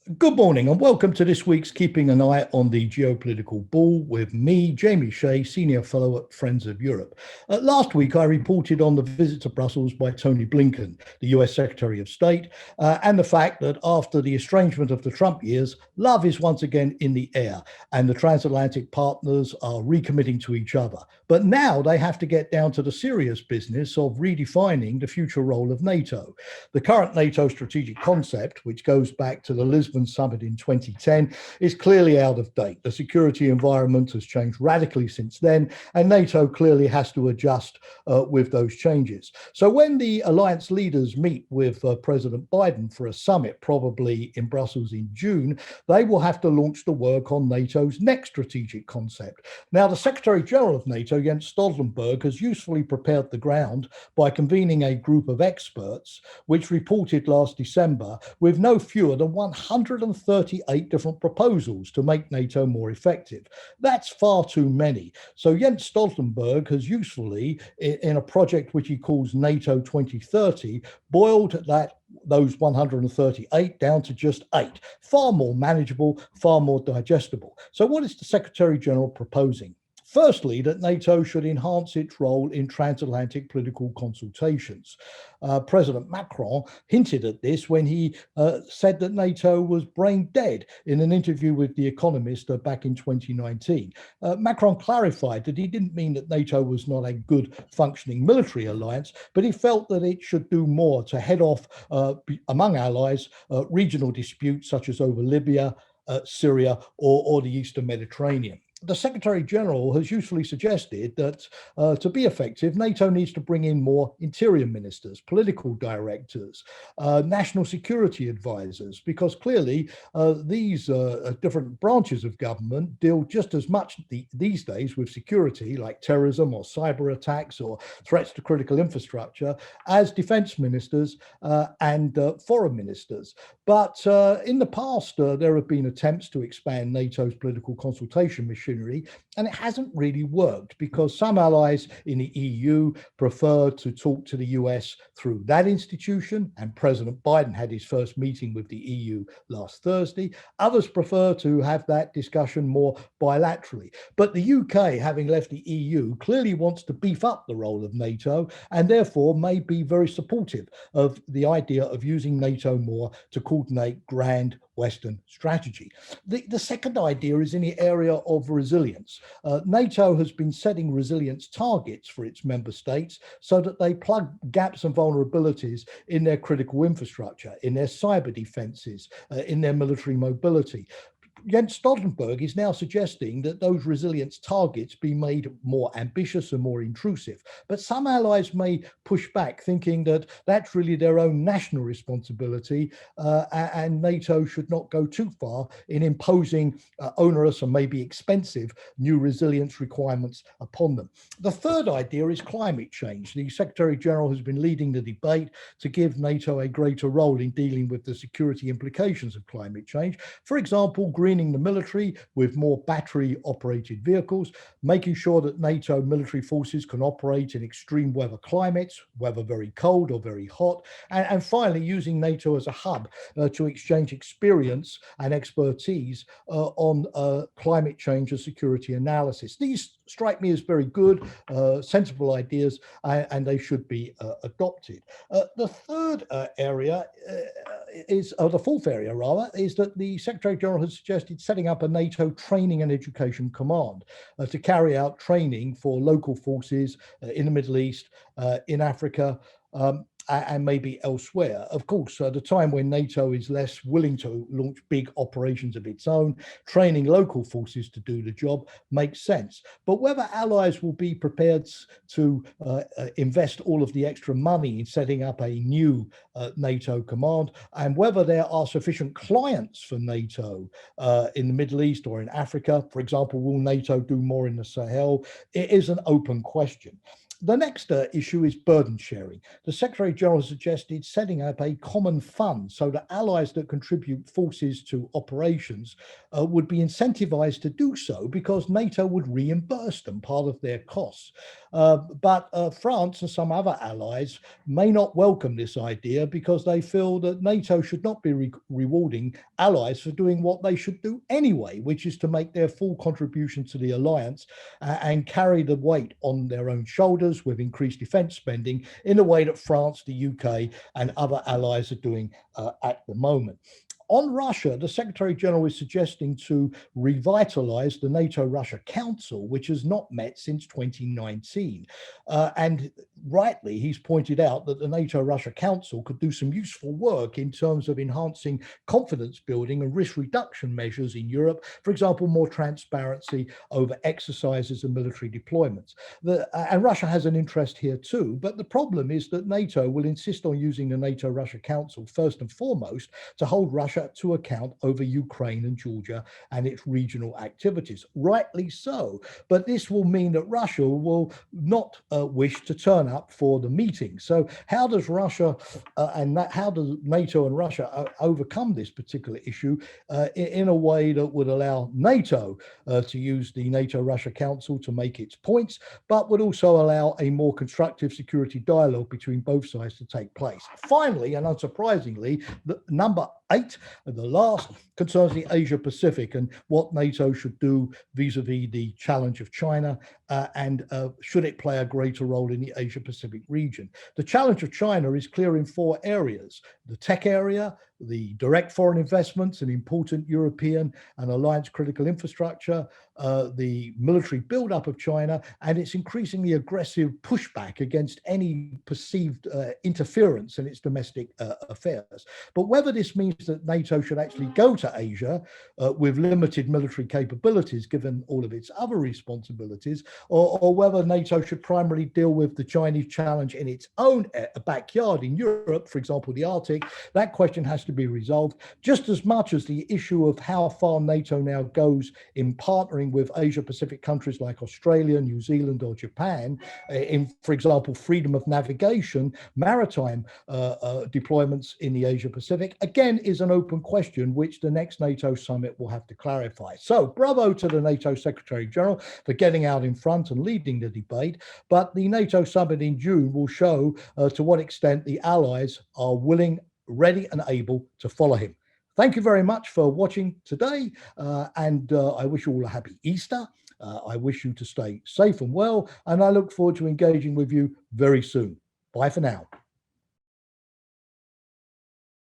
Good morning and welcome to this week's Keeping an Eye on the Geopolitical Ball with me, Jamie Shea, Senior Fellow at Friends of Europe. Last week, I reported on the visit to Brussels by Tony Blinken, the US Secretary of State, and the fact that after the estrangement of the Trump years, love is once again in the air and the transatlantic partners are recommitting to each other. But now they have to get down to the serious business of redefining the future role of NATO. The current NATO strategic concept, which goes back to the Lisbon Summit in 2010, is clearly out of date. The security environment has changed radically since then, and NATO clearly has to adjust with those changes. So when the alliance leaders meet with President Biden for a summit, probably in Brussels in June, they will have to launch the work on NATO's next strategic concept. Now, the Secretary-General of NATO, Jens Stoltenberg, has usefully prepared the ground by convening a group of experts, which reported last December with no fewer than 138 different proposals to make NATO more effective. That's far too many. So Jens Stoltenberg has usefully, in a project which he calls NATO 2030, boiled those 138 down to just 8, far more manageable, far more digestible. So what is the Secretary General proposing? Firstly, that NATO should enhance its role in transatlantic political consultations. President Macron hinted at this when he said that NATO was brain dead in an interview with The Economist back in 2019. Macron clarified that he didn't mean that NATO was not a good functioning military alliance, but he felt that it should do more to head off among allies regional disputes such as over Libya, Syria, or the Eastern Mediterranean. The Secretary General has usefully suggested that to be effective, NATO needs to bring in more interior ministers, political directors, national security advisors, because clearly these different branches of government deal just as much these days with security, like terrorism or cyber attacks or threats to critical infrastructure, as defense ministers and foreign ministers. But in the past, there have been attempts to expand NATO's political consultation machinery, and it hasn't really worked because some allies in the EU prefer to talk to the US through that institution, and President Biden had his first meeting with the EU last Thursday. Others prefer to have that discussion more bilaterally. But the UK, having left the EU, clearly wants to beef up the role of NATO and therefore may be very supportive of the idea of using NATO more to coordinate grand Western strategy. The second idea is in the area of resilience. NATO has been setting resilience targets for its member states so that they plug gaps and vulnerabilities in their critical infrastructure, in their cyber defenses, in their military mobility. Jens Stoltenberg is now suggesting that those resilience targets be made more ambitious and more intrusive. But some allies may push back, thinking that that's really their own national responsibility and NATO should not go too far in imposing onerous and maybe expensive new resilience requirements upon them. The third idea is climate change. The Secretary General has been leading the debate to give NATO a greater role in dealing with the security implications of climate change. For example, greening the military with more battery-operated vehicles, making sure that NATO military forces can operate in extreme weather climates, whether very cold or very hot, and finally using NATO as a hub to exchange experience and expertise on climate change and security analysis. These strike me as very good, sensible ideas, and they should be adopted. The third area the fourth area rather, is that the Secretary General has suggested setting up a NATO training and education command to carry out training for local forces in the Middle East, in Africa, and maybe elsewhere. Of course, at a time when NATO is less willing to launch big operations of its own, training local forces to do the job makes sense. But whether allies will be prepared to invest all of the extra money in setting up a new NATO command, and whether there are sufficient clients for NATO in the Middle East or in Africa, for example, will NATO do more in the Sahel? It is an open question. The next issue is burden sharing. The Secretary-General suggested setting up a common fund so that allies that contribute forces to operations would be incentivized to do so because NATO would reimburse them part of their costs. But France and some other allies may not welcome this idea because they feel that NATO should not be rewarding allies for doing what they should do anyway, which is to make their full contribution to the alliance and carry the weight on their own shoulders with increased defence spending in the way that France, the UK, and other allies are doing at the moment. On Russia, the Secretary-General is suggesting to revitalise the NATO-Russia Council, which has not met since 2019. And rightly, he's pointed out that the NATO-Russia Council could do some useful work in terms of enhancing confidence building and risk reduction measures in Europe, for example, more transparency over exercises and military deployments. And Russia has an interest here too, but the problem is that NATO will insist on using the NATO-Russia Council first and foremost to hold Russia to account over Ukraine and Georgia and its regional activities. Rightly so, but this will mean that Russia will not wish to turn up for the meeting. So how does Russia how does NATO and Russia overcome this particular issue in a way that would allow NATO to use the NATO-Russia Council to make its points, but would also allow a more constructive security dialogue between both sides to take place? Finally, and unsurprisingly, the number 8, and the last, concerns the Asia Pacific and what NATO should do vis-a-vis the challenge of China and should it play a greater role in the Asia Pacific region. The challenge of China is clear in 4 areas: the tech area, the direct foreign investments in important European and alliance critical infrastructure, the military buildup of China, and its increasingly aggressive pushback against any perceived interference in its domestic affairs. But whether this means that NATO should actually go to Asia with limited military capabilities, given all of its other responsibilities, or whether NATO should primarily deal with the Chinese challenge in its own backyard in Europe, for example, the Arctic, that question has to be resolved just as much as the issue of how far NATO now goes in partnering with Asia Pacific countries like Australia, New Zealand, or Japan in, for example, freedom of navigation, maritime deployments in the Asia Pacific, again, is an open question which the next NATO summit will have to clarify. So bravo to the NATO Secretary-General for getting out in front and leading the debate, but the NATO summit in June will show to what extent the allies are willing, ready and able to follow him. Thank you very much for watching today, and I wish you all a happy Easter. I wish you to stay safe and well, and I look forward to engaging with you very soon. Bye for now.